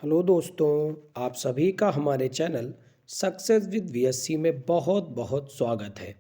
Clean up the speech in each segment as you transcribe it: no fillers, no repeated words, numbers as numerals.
Hello दोस्तों, आप सभी का हमारे चैनल सक्सेस विद वीएससी में बहुत बहुत स्वागत है।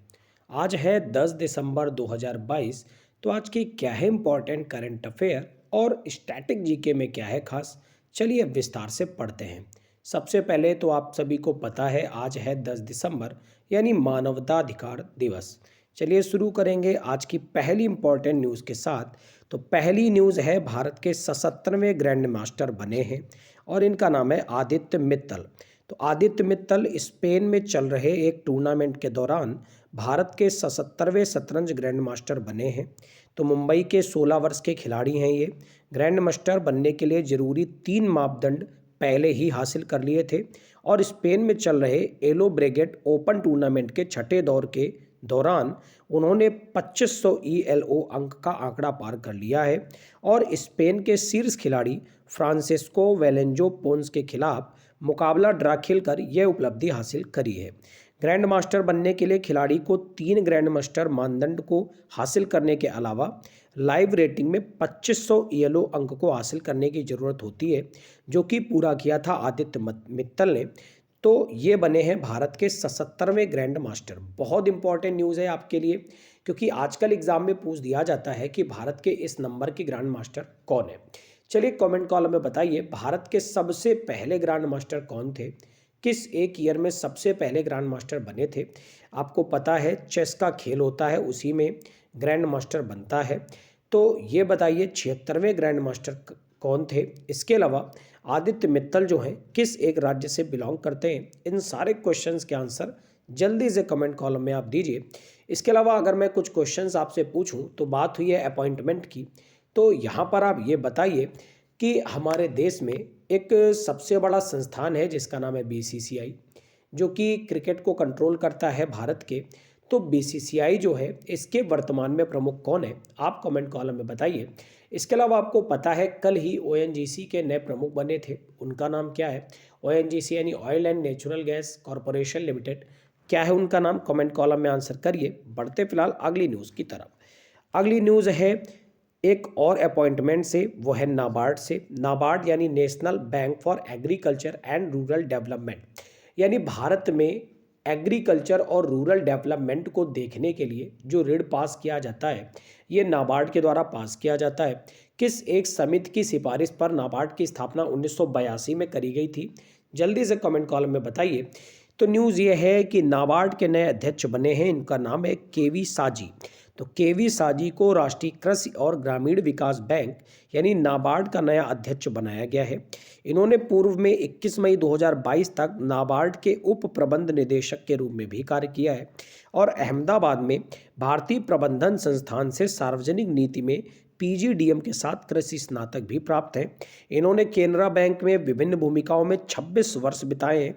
आज है 10 दिसंबर 2022। तो आज की क्या है इम्पोर्टेंट करंट अफेयर और स्टैटिक जीके में क्या है खास, चलिए अब विस्तार से पढ़ते हैं। सबसे पहले तो आप सभी को पता है आज है 10 दिसंबर यानी मानवाधिकार दिवस। चलिए शुरू करेंगे आज की पहली इम्पोर्टेंट न्यूज़ के साथ। तो पहली न्यूज़ है भारत के 77वें ग्रैंड मास्टर बने हैं और इनका नाम है आदित्य मित्तल। तो आदित्य मित्तल स्पेन में चल रहे एक टूर्नामेंट के दौरान भारत के 77वें शतरंज ग्रैंड मास्टर बने हैं। तो मुंबई के 16 वर्ष के खिलाड़ी हैं ये। ग्रैंड मास्टर बनने के लिए जरूरी 3 मापदंड पहले ही हासिल कर लिए थे और स्पेन में चल रहे एलो ब्रेगेट ओपन टूर्नामेंट के छठे दौर के दौरान उन्होंने 2500 ईएलओ अंक का आंकड़ा पार कर लिया है और स्पेन के शीर्ष खिलाड़ी फ्रांसिस्को वेलेंजो पोन्स के खिलाफ मुकाबला ड्रा खेलकर यह उपलब्धि हासिल करी है। ग्रैंड मास्टर बनने के लिए खिलाड़ी को 3 ग्रैंड मास्टर मानदंड को हासिल करने के अलावा लाइव रेटिंग में 2500 ईएलओ अंक को हासिल करने की जरूरत होती है, जो कि पूरा किया था आदित्य मित्तल ने। तो ये बने हैं भारत के 77वें ग्रैंड मास्टर। बहुत इंपॉर्टेंट न्यूज़ है आपके लिए, क्योंकि आजकल एग्जाम में पूछ दिया जाता है कि भारत के इस नंबर के ग्रैंड मास्टर कौन है। चलिए कमेंट कॉलम में बताइए, भारत के सबसे पहले ग्रैंड मास्टर कौन थे, किस एक ईयर में सबसे पहले ग्रैंड मास्टर बने थे। आपको पता है चेस का खेल होता है, उसी में ग्रैंड मास्टर बनता है। तो ये बताइए 76वें ग्रैंड मास्टर कौन थे। इसके अलावा आदित्य मित्तल जो हैं किस एक राज्य से बिलोंग करते हैं। इन सारे क्वेश्चंस के आंसर जल्दी से कमेंट कॉलम में आप दीजिए। इसके अलावा अगर मैं कुछ क्वेश्चंस आपसे पूछूं, तो बात हुई है अपॉइंटमेंट की। तो यहाँ पर आप ये बताइए कि हमारे देश में एक सबसे बड़ा संस्थान है जिसका नाम है बीसीसीआई, जो कि क्रिकेट को कंट्रोल करता है भारत के। तो बीसीसीआई जो है इसके वर्तमान में प्रमुख कौन है, आप कमेंट कॉलम में बताइए। इसके अलावा आपको पता है कल ही ओएनजीसी के नए प्रमुख बने थे, उनका नाम क्या है। ओएनजीसी यानी oil and natural gas corporation limited, क्या है उनका नाम, कमेंट कॉलम में आंसर करिए। बढ़ते फिलहाल अगली न्यूज़ की तरफ। अगली न्यूज़ है एक और अपॉइंटमेंट से, वो है नाबार्ड से। नाबार्ड यानी national bank for agriculture and rural development, यानी भारत में एग्रीकल्चर और रूरल डेवलपमेंट को देखने के लिए जो ऋण पास किया जाता है, ये नाबार्ड के द्वारा पास किया जाता है। किस एक समिति की सिफारिश पर नाबार्ड की स्थापना 1982 में करी गई थी, जल्दी से कमेंट कॉलम में बताइए। तो न्यूज़ ये है कि नाबार्ड के नए अध्यक्ष बने हैं, इनका नाम है केवी साजी। तो केवी साजी को राष्ट्रीय कृषि और ग्रामीण विकास बैंक यानी नाबार्ड का नया अध्यक्ष बनाया गया है। इन्होंने पूर्व में 21 मई 2022 तक नाबार्ड के उप प्रबंध निदेशक के रूप में भी कार्य किया है और अहमदाबाद में भारतीय प्रबंधन संस्थान से सार्वजनिक नीति में पीजीडीएम के साथ कृषि स्नातक भी प्राप्त है। इन्होंने केनरा बैंक में विभिन्न भूमिकाओं में 26 वर्ष बिताए हैं।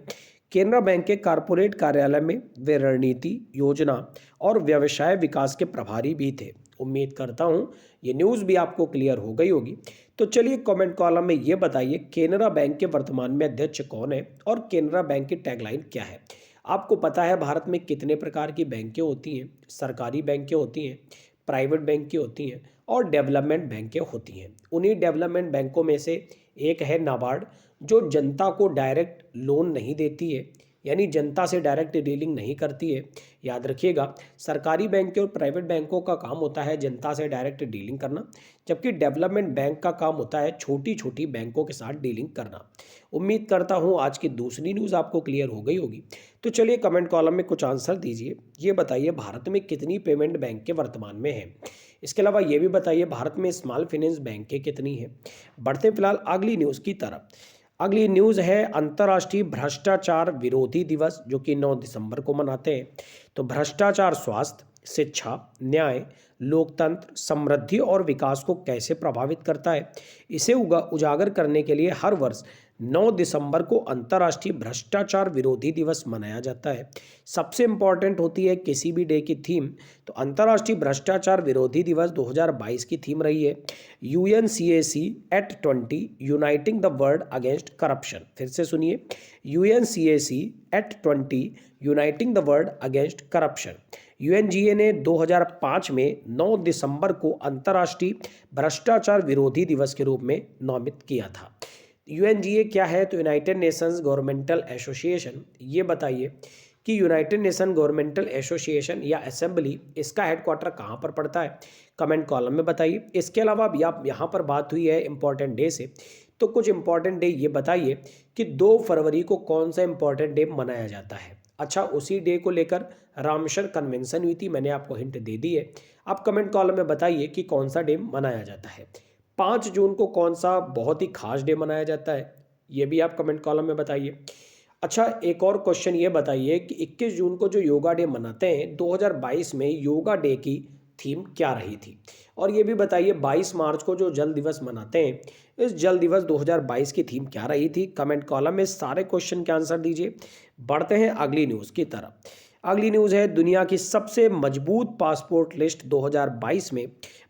केनरा बैंक के कारपोरेट कार्यालय में वे रणनीति, योजना और व्यवसाय विकास के प्रभारी भी थे। उम्मीद करता हूं ये न्यूज़ भी आपको क्लियर हो गई होगी। तो चलिए कमेंट कॉलम में ये बताइए केनरा बैंक के वर्तमान में अध्यक्ष कौन है और केनरा बैंक की टैगलाइन क्या है। आपको पता है भारत में कितने प्रकार की बैंकें होती हैं। सरकारी बैंकें होती हैं, प्राइवेट बैंकें होती हैं और डेवलपमेंट बैंकें होती हैं। उन्हीं डेवलपमेंट बैंकों में से एक है नाबार्ड, जो जनता को डायरेक्ट लोन नहीं देती है, यानी जनता से डायरेक्ट डीलिंग नहीं करती है। याद रखिएगा, सरकारी बैंक और प्राइवेट बैंकों का काम होता है जनता से डायरेक्ट डीलिंग करना, जबकि डेवलपमेंट बैंक का काम होता है छोटी छोटी बैंकों के साथ डीलिंग करना। उम्मीद करता हूँ आज की दूसरी न्यूज़ आपको क्लियर हो गई होगी। तो चलिए कमेंट कॉलम में कुछ आंसर दीजिए। ये बताइए भारत में कितनी पेमेंट बैंक के वर्तमान में है। इसके अलावा ये भी बताइए भारत में स्मॉल फाइनेंस बैंकें कितनी हैं। बढ़ते फिलहाल अगली न्यूज़ की तरफ। अगली न्यूज़ है अंतर्राष्ट्रीय भ्रष्टाचार विरोधी दिवस, जो कि 9 दिसंबर को मनाते हैं। तो भ्रष्टाचार स्वास्थ्य, शिक्षा, न्याय, लोकतंत्र, समृद्धि और विकास को कैसे प्रभावित करता है, इसे उजागर करने के लिए हर वर्ष 9 दिसंबर को अंतर्राष्ट्रीय भ्रष्टाचार विरोधी दिवस मनाया जाता है। सबसे इम्पॉर्टेंट होती है किसी भी डे की थीम। तो अंतर्राष्ट्रीय भ्रष्टाचार विरोधी दिवस 2022 की थीम रही है UNCAC at 20 uniting the world against corruption. फिर से सुनिए, UNCAC at 20 uniting the world against corruption. UNGA ने 2005 में 9 दिसंबर को अंतर्राष्ट्रीय भ्रष्टाचार विरोधी दिवस के रूप में नामित किया था। यूएनजीए क्या है? तो यूनाइटेड नेशंस गवर्नमेंटल एसोसिएशन। ये बताइए कि यूनाइटेड नेशन गवर्नमेंटल एसोसिएशन या असेंबली, इसका हेडक्वार्टर कहाँ पर पड़ता है? कमेंट कॉलम में बताइए। इसके अलावा भी आप यहाँ पर बात हुई है इंपॉर्टेंट डे से, तो कुछ इंपॉर्टेंट डे ये बताइए कि 2 फरवरी को कौन सा इंपॉर्टेंट डे मनाया जाता है। अच्छा, उसी डे को लेकर रामसर कन्वेंशन हुई थी, मैंने आपको हिंट दे दी है। आप कमेंट कॉलम में बताइए कि कौन सा डे मनाया जाता है। 5 जून को कौन सा बहुत ही खास डे मनाया जाता है, ये भी आप कमेंट कॉलम में बताइए। अच्छा, एक और क्वेश्चन ये बताइए कि 21 जून को जो योगा डे मनाते हैं, 2022 में योगा डे की थीम क्या रही थी? और ये भी बताइए 22 मार्च को जो जल दिवस मनाते हैं, इस जल दिवस 2022 की थीम क्या रही थी? कमेंट कॉलम में सारे क्वेश्चन के आंसर दीजिए। बढ़ते हैं अगली न्यूज़ की तरफ। अगली न्यूज़ है, दुनिया की सबसे मजबूत पासपोर्ट लिस्ट 2022 में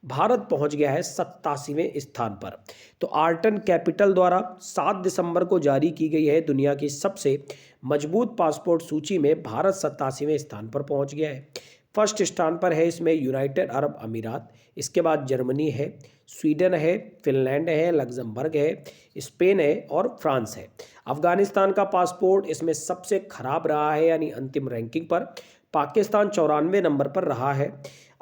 भारत पहुंच गया है 87वें स्थान पर। तो आर्टन कैपिटल द्वारा 7 दिसंबर को जारी की गई है दुनिया की सबसे मजबूत पासपोर्ट सूची में भारत 87वें स्थान पर पहुंच गया है। फर्स्ट स्थान पर है इसमें यूनाइटेड अरब अमीरात, इसके बाद जर्मनी है, स्वीडन है, फिनलैंड है, लग्जमबर्ग है, स्पेन है और फ्रांस है। अफगानिस्तान का पासपोर्ट इसमें सबसे खराब रहा है, यानी अंतिम रैंकिंग पर। पाकिस्तान 94 नंबर पर रहा है।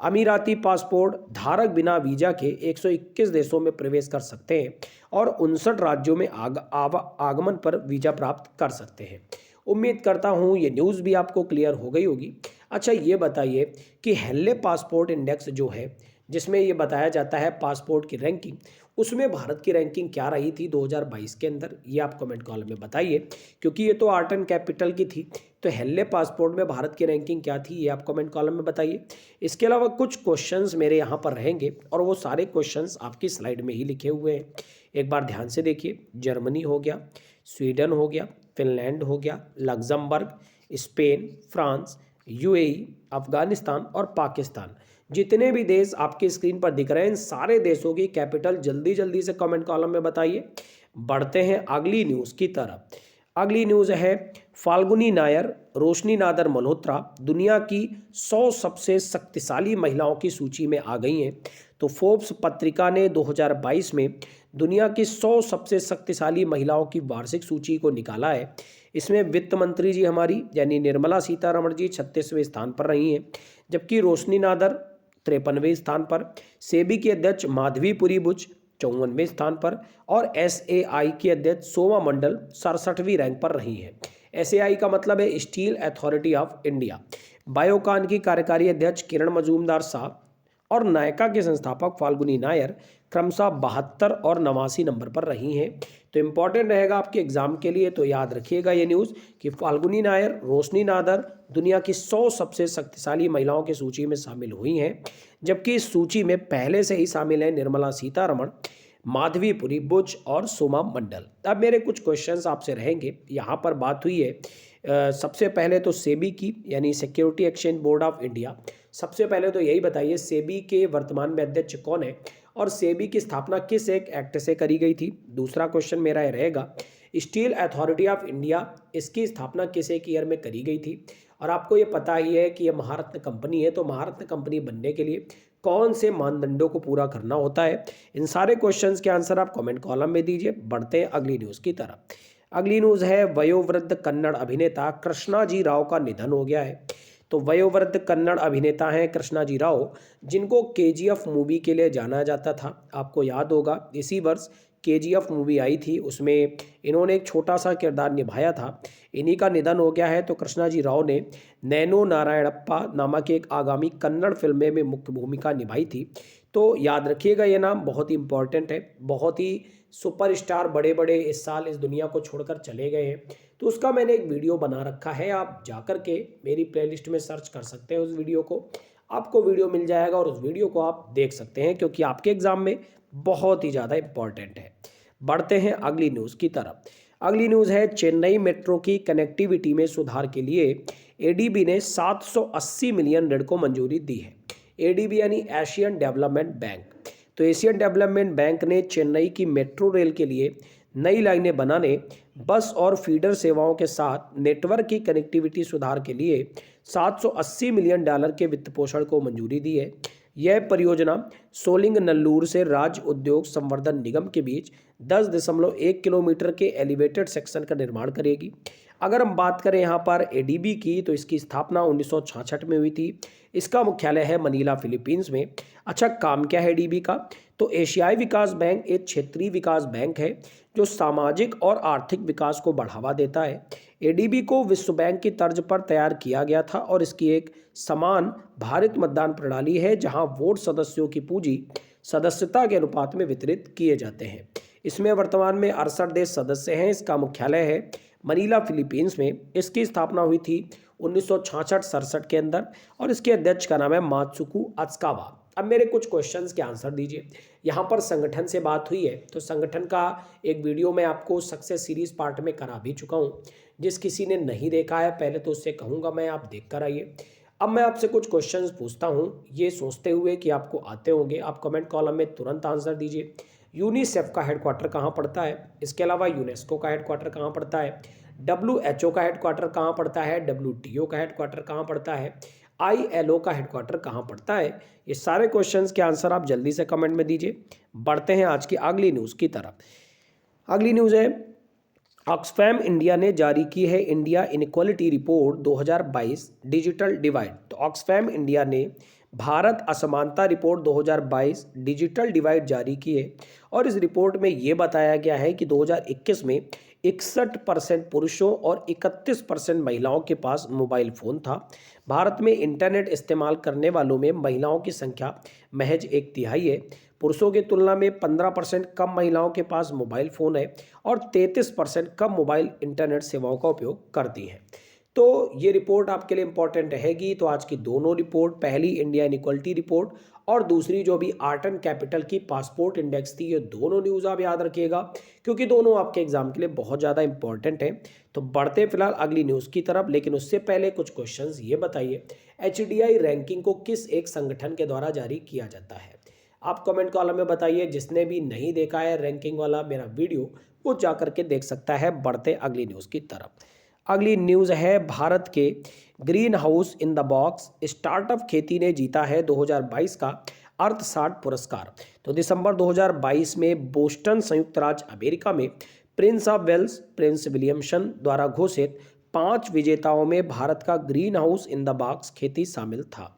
अमीराती पासपोर्ट धारक बिना वीज़ा के 121 देशों में प्रवेश कर सकते हैं और 59 राज्यों में आगमन पर वीज़ा प्राप्त कर सकते हैं। उम्मीद करता हूँ ये न्यूज़ भी आपको क्लियर हो गई होगी। अच्छा, ये बताइए कि हेल्ले पासपोर्ट इंडेक्स जो है, जिसमें ये बताया जाता है पासपोर्ट की रैंकिंग, उसमें भारत की रैंकिंग क्या रही थी 2022 के अंदर? ये आप कमेंट कॉलम में बताइए, क्योंकि ये तो आर्ट एंड कैपिटल की थी, तो हेल्ले पासपोर्ट में भारत की रैंकिंग क्या थी, ये आप कमेंट कॉलम में बताइए। इसके अलावा कुछ क्वेश्चंस मेरे यहाँ पर रहेंगे और वो सारे क्वेश्चंस आपकी स्लाइड में ही लिखे हुए हैं। एक बार ध्यान से देखिए। जर्मनी हो गया, स्वीडन हो गया, फिनलैंड हो गया, Luxembourg, Spain, France, UAE, Afghanistan और पाकिस्तान, जितने भी देश आपकी स्क्रीन पर दिख रहे हैं, इन सारे देशों की कैपिटल जल्दी जल्दी से कमेंट कॉलम में बताइए। बढ़ते हैं अगली न्यूज़ की तरफ। अगली न्यूज़ है, फाल्गुनी नायर, रोशनी नादर मल्होत्रा दुनिया की 100 सबसे शक्तिशाली महिलाओं की सूची में आ गई हैं। तो फोर्ब्स पत्रिका ने 2022 में दुनिया की 100 सबसे शक्तिशाली महिलाओं की वार्षिक सूची को निकाला है। इसमें वित्त मंत्री जी हमारी यानी निर्मला सीतारमण जी 36वें स्थान पर रही हैं, जबकि रोशनी नादर 53वें स्थान पर, सेबी की अध्यक्ष माधवीपुरी बुच 54वें स्थान पर और एसएआई की अध्यक्ष सोमा मंडल 67वीं रैंक पर रही हैं। एसएआई का मतलब है स्टील अथॉरिटी ऑफ इंडिया। बायोकान की कार्यकारी अध्यक्ष किरण मजूमदार शाह और नायका के संस्थापक फाल्गुनी नायर क्रमशः 72 और 89 नंबर पर रही हैं। तो इम्पॉर्टेंट रहेगा आपके एग्जाम के लिए, तो याद रखिएगा ये न्यूज़ कि फाल्गुनी नायर, रोशनी नादर दुनिया की 100 सबसे शक्तिशाली महिलाओं की सूची में शामिल हुई हैं, जबकि इस सूची में पहले से ही शामिल हैं निर्मला सीतारमण, माधवीपुरी बुच और सोमा मंडल। अब मेरे कुछ क्वेश्चंस आपसे रहेंगे। यहाँ पर बात हुई है सबसे पहले तो सेबी की, यानी security exchange board of India. सबसे पहले तो यही बताइए सेबी के वर्तमान में अध्यक्ष कौन है और सेबी की स्थापना किस एक एक्ट से करी गई थी? दूसरा क्वेश्चन मेरा ये रहेगा, स्टील अथॉरिटी ऑफ इंडिया, इसकी स्थापना किस एक ईयर में करी गई थी? और आपको ये पता ही है कि ये महारत्न कंपनी है, तो महारत्न कंपनी बनने के लिए कौन से मानदंडों को पूरा करना होता है? इन सारे क्वेश्चंस के आंसर आप कमेंट कॉलम में दीजिए। बढ़ते हैं अगली न्यूज़ की तरफ। अगली न्यूज़ है, वयोवृद्ध कन्नड़ अभिनेता कृष्णाजी राव का निधन हो गया है। तो वयोवृद्ध कन्नड़ अभिनेता हैं कृष्णाजी राव, जिनको केजीएफ मूवी के लिए जाना जाता था। आपको याद होगा इसी वर्ष केजीएफ मूवी आई थी, उसमें इन्होंने एक छोटा सा किरदार निभाया था। इन्हीं का निधन हो गया है। तो कृष्णाजी राव ने नैनो नारायणप्पा नामक एक आगामी कन्नड़ फिल्म में मुख्य भूमिका निभाई थी। तो याद रखिएगा, ये नाम बहुत ही इंपॉर्टेंट है। बहुत ही सुपरस्टार बड़े बड़े इस साल इस दुनिया को छोड़कर चले गए हैं, तो उसका मैंने एक वीडियो बना रखा है, आप जाकर के मेरी प्लेलिस्ट में सर्च कर सकते हैं उस वीडियो को, आपको वीडियो मिल जाएगा और उस वीडियो को आप देख सकते हैं, क्योंकि आपके एग्जाम में बहुत ही ज़्यादा इंपॉर्टेंट है। बढ़ते हैं अगली न्यूज़ की तरफ। अगली न्यूज़ है, चेन्नई मेट्रो की कनेक्टिविटी में सुधार के लिए एडीबी ने 780 मिलियन ऋण को मंजूरी दी है। एडीबी यानी एशियन डेवलपमेंट बैंक। तो एशियन डेवलपमेंट बैंक ने चेन्नई की मेट्रो रेल के लिए नई लाइनें बनाने, बस और फीडर सेवाओं के साथ नेटवर्क की कनेक्टिविटी सुधार के लिए $780 मिलियन के वित्त पोषण को मंजूरी दी है, यह परियोजना सोलिंग नल्लूर से राज्य उद्योग संवर्धन निगम के बीच 10.1 किलोमीटर के एलिवेटेड सेक्शन का निर्माण करेगी। अगर हम बात करें यहाँ पर एडीबी की, तो इसकी स्थापना 1966 में हुई थी। इसका मुख्यालय है मनीला, फिलीपींस में। अच्छा, काम क्या है एडीबी का? तो एशियाई विकास बैंक एक क्षेत्रीय विकास बैंक है जो सामाजिक और आर्थिक विकास को बढ़ावा देता है। एडीबी को विश्व बैंक की तर्ज पर तैयार किया गया था और इसकी एक समान भारित मतदान प्रणाली है जहां वोट सदस्यों की पूंजी सदस्यता के अनुपात में वितरित किए जाते हैं। इसमें वर्तमान में 68 देश सदस्य हैं। इसका मुख्यालय है मनीला, फिलीपींस में। इसकी स्थापना हुई थी 1966-67 के अंदर और इसके अध्यक्ष का नाम है मात्सुको अत्सुकावा। अब मेरे कुछ क्वेश्चंस के आंसर दीजिए। यहाँ पर संगठन से बात हुई है, तो संगठन का एक वीडियो मैं आपको सक्सेस सीरीज पार्ट में करा भी चुका हूँ। जिस किसी ने नहीं देखा है पहले तो उससे कहूँगा मैं आप देख कर आइए। अब मैं आपसे कुछ क्वेश्चंस पूछता हूँ, ये सोचते हुए कि आपको आते होंगे। आप कमेंट कॉलम में तुरंत आंसर दीजिए। यूनिसेफ का हेडक्वार्टर कहाँ पड़ता है? इसके अलावा यूनेस्को का हेडक्वार्टर कहाँ पड़ता है? WHO का हेडक्वार्टर कहाँ पड़ता है? WTO का हेडक्वार्टर कहाँ पड़ता है? ILO का हेडक्वार्टर कहाँ पड़ता है? ये सारे क्वेश्चंस के आंसर आप जल्दी से कमेंट में दीजिए। बढ़ते हैं आज की अगली न्यूज़ की तरफ। अगली न्यूज़ है, ऑक्सफैम इंडिया ने जारी की है India inequality report 2022 digital divide. तो ऑक्सफैम इंडिया ने भारत असमानता रिपोर्ट 2022 डिजिटल डिवाइड जारी की है और इस रिपोर्ट में ये बताया गया है कि 2021 में 61% पुरुषों और 31% महिलाओं के पास मोबाइल फ़ोन था। भारत में इंटरनेट इस्तेमाल करने वालों में महिलाओं की संख्या महज 1/3 है। पुरुषों की तुलना में 15% कम महिलाओं के पास मोबाइल फ़ोन है और 33% कम मोबाइल इंटरनेट सेवाओं का उपयोग करती हैं। तो ये रिपोर्ट आपके लिए इंपॉर्टेंट रहेगी। तो आज की दोनों रिपोर्ट, पहली इंडिया इनइक्वालिटी रिपोर्ट और दूसरी जो भी आर्ट एंड कैपिटल की पासपोर्ट इंडेक्स थी, ये दोनों न्यूज़ आप याद रखिएगा क्योंकि दोनों आपके एग्जाम के लिए बहुत ज़्यादा इंपॉर्टेंट हैं। तो बढ़ते हैं फिलहाल अगली न्यूज़ की तरफ, लेकिन उससे पहले कुछ क्वेश्चंस ये बताइए, HDI रैंकिंग को किस एक संगठन के द्वारा जारी किया जाता है? आप कमेंट कॉलम में बताइए। जिसने भी नहीं देखा है रैंकिंग वाला मेरा वीडियो, वो जा करके देख सकता है। बढ़ते अगली न्यूज़ की तरफ। अगली न्यूज़ है, भारत के green house in the box startup खेती ने जीता है 2022 का अर्थसाट पुरस्कार। तो दिसंबर 2022 में बोस्टन, संयुक्त राज्य अमेरिका में Prince of Wales, Prince Williamson द्वारा घोषित 5 विजेताओं में भारत का green house in the box खेती शामिल था।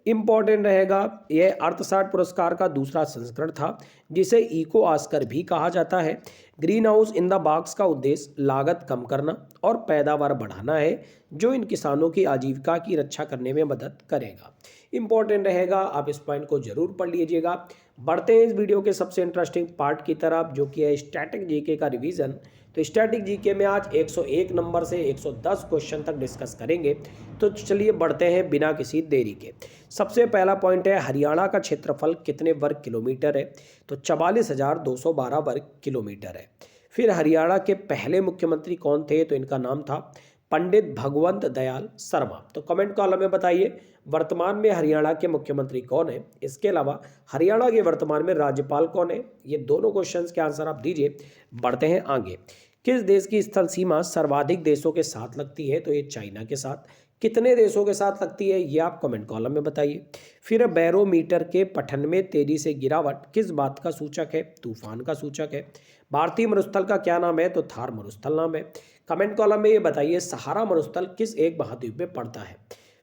इम्पॉर्टेंट रहेगा, यह अर्थसाट पुरस्कार का दूसरा संस्करण था जिसे इको ऑस्कर भी कहा जाता है। Green house in the box का उद्देश्य लागत कम करना और पैदावार बढ़ाना है जो इन किसानों की आजीविका की रक्षा करने में मदद करेगा। इम्पॉर्टेंट रहेगा, आप इस पॉइंट को जरूर पढ़ लीजिएगा। बढ़ते हैं इस वीडियो के सबसे इंटरेस्टिंग पार्ट की तरफ जो कि है स्टैटिक जीके का रिवीजन। तो स्टैटिक जीके में आज 101 नंबर से 110 क्वेश्चन तक डिस्कस करेंगे। तो चलिए बढ़ते हैं बिना किसी देरी के। सबसे पहला पॉइंट है, हरियाणा का क्षेत्रफल कितने वर्ग किलोमीटर है? तो 44,212 वर्ग किलोमीटर है। फिर हरियाणा के पहले मुख्यमंत्री कौन थे? तो इनका नाम था पंडित भगवंत दयाल शर्मा। तो कमेंट कॉलम में बताइए वर्तमान में हरियाणा के मुख्यमंत्री कौन है। इसके अलावा हरियाणा के वर्तमान में राज्यपाल कौन है? ये दोनों क्वेश्चंस के आंसर आप दीजिए। बढ़ते हैं आगे। किस देश की स्थल सीमा सर्वाधिक देशों के साथ लगती है? तो ये चाइना के साथ। कितने देशों के साथ लगती है ये आप कमेंट कॉलम में बताइए। फिर बैरोमीटर के पठन में तेजी से गिरावट किस बात का सूचक है? तूफान का सूचक है। भारतीय मरुस्थल का क्या नाम है? तो थार मरुस्थल नाम है। कमेंट कॉलम में ये बताइए सहारा मरुस्थल किस एक महाद्वीप में पड़ता है?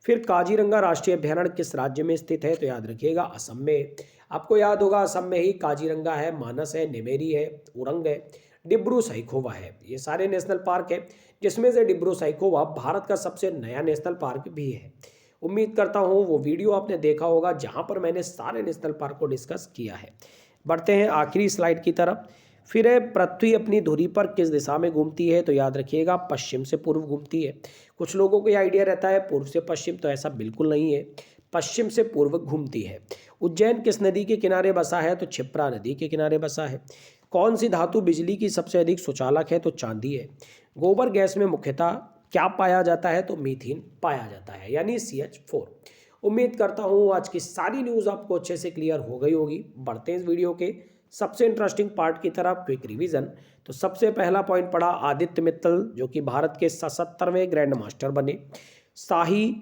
फिर काजीरंगा राष्ट्रीय अभ्यारण्य किस राज्य में स्थित है? तो याद रखिएगा असम में। आपको याद होगा असम में ही काजीरंगा है, मानस है, नेमेरी है, उरंग है, डिब्रू सैखोवा है। ये सारे नेशनल पार्क है जिसमें से डिब्रू सैखोवा भारत का सबसे नया नेशनल पार्क भी है। उम्मीद करता हूँ वो वीडियो आपने देखा होगा जहाँ पर मैंने सारे नेशनल पार्क को डिस्कस किया है। बढ़ते हैं आखिरी स्लाइड की तरफ। फिर है, पृथ्वी अपनी धुरी पर किस दिशा में घूमती है? तो याद रखिएगा पश्चिम से पूर्व घूमती है। कुछ लोगों को ये आइडिया रहता है पूर्व से पश्चिम, तो ऐसा बिल्कुल नहीं है, पश्चिम से पूर्व घूमती है। उज्जैन किस नदी के किनारे बसा है? तो क्षिप्रा नदी के किनारे बसा है। कौन सी धातु बिजली की सबसे अधिक सुचालक है? तो चांदी है। गोबर गैस में मुख्यतः क्या पाया जाता है? तो मीथेन पाया जाता है, यानी CH4। उम्मीद करता हूँ आज की सारी न्यूज़ आपको अच्छे से क्लियर हो गई होगी। बढ़ते हैं इस वीडियो के सबसे इंटरेस्टिंग पार्ट की तरफ, क्विक रिवीजन। तो सबसे पहला पॉइंट पढ़ा, आदित्य मित्तल जो कि भारत के 77वें ग्रैंड मास्टर बने। शाही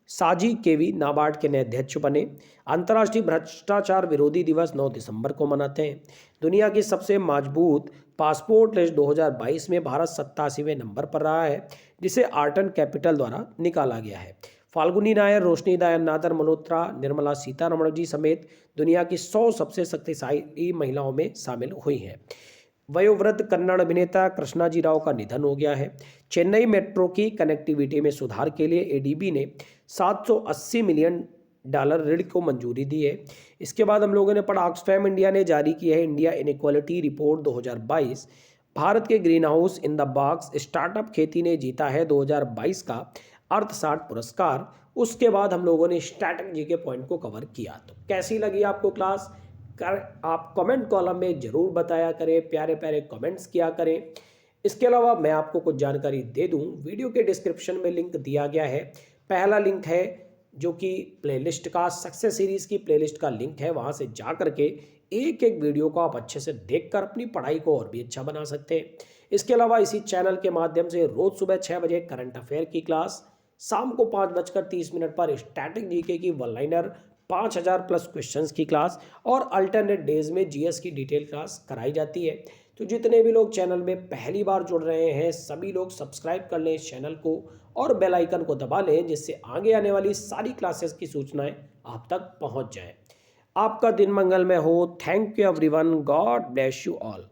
साजी केवी नाबार्ड के नए अध्यक्ष बने। अंतर्राष्ट्रीय भ्रष्टाचार विरोधी दिवस 9 दिसंबर को मनाते हैं। दुनिया की सबसे मजबूत पासपोर्ट लिस्ट 2022 में भारत 87वें नंबर पर रहा है, जिसे आर्टन कैपिटल द्वारा निकाला गया है। फाल्गुनी नायर, रोशनी नादर मल्होत्रा, निर्मला सीतारमण जी समेत दुनिया की 100 सबसे शक्तिशाली महिलाओं में शामिल हुई हैं। वयोवृद्ध कन्नड़ अभिनेता कृष्णाजी राव का निधन हो गया है। चेन्नई मेट्रो की कनेक्टिविटी में सुधार के लिए एडीबी ने $780 मिलियन ऋण को मंजूरी दी है। इसके बाद हम लोगों ने पढ़ा, ऑक्सफैम इंडिया ने जारी की है इंडिया इनइक्वालिटी रिपोर्ट 2022। भारत के green house in the box startup खेती ने जीता है 2022 का अर्थशास्त्र पुरस्कार। उसके बाद हम लोगों ने स्टैटिक जी के पॉइंट को कवर किया। तो कैसी लगी आपको क्लास? आप कमेंट कॉलम में ज़रूर बताया करें, प्यारे प्यारे कमेंट्स किया करें। इसके अलावा मैं आपको कुछ जानकारी दे दूं, वीडियो के डिस्क्रिप्शन में लिंक दिया गया है। पहला लिंक है जो कि प्लेलिस्ट का, सक्सेस सीरीज़ की प्लेलिस्ट का लिंक है। वहाँ से जा करके एक एक वीडियो को आप अच्छे से देखकर अपनी पढ़ाई को और भी अच्छा बना सकते हैं। इसके अलावा इसी चैनल के माध्यम से रोज़ सुबह 6 बजे करंट अफेयर की क्लास, शाम को 5:30 पर स्टैटिक जीके की वन लाइनर 5000 प्लस क्वेश्चंस की क्लास और अल्टरनेट डेज में जीएस की डिटेल क्लास कराई जाती है। तो जितने भी लोग चैनल में पहली बार जुड़ रहे हैं, सभी लोग सब्सक्राइब कर लें इस चैनल को और बेल आइकन को दबा लें, जिससे आगे आने वाली सारी क्लासेस की सूचनाएं आप तक पहुंच जाएं। आपका दिन मंगलमय हो। Thank you everyone. God bless you all.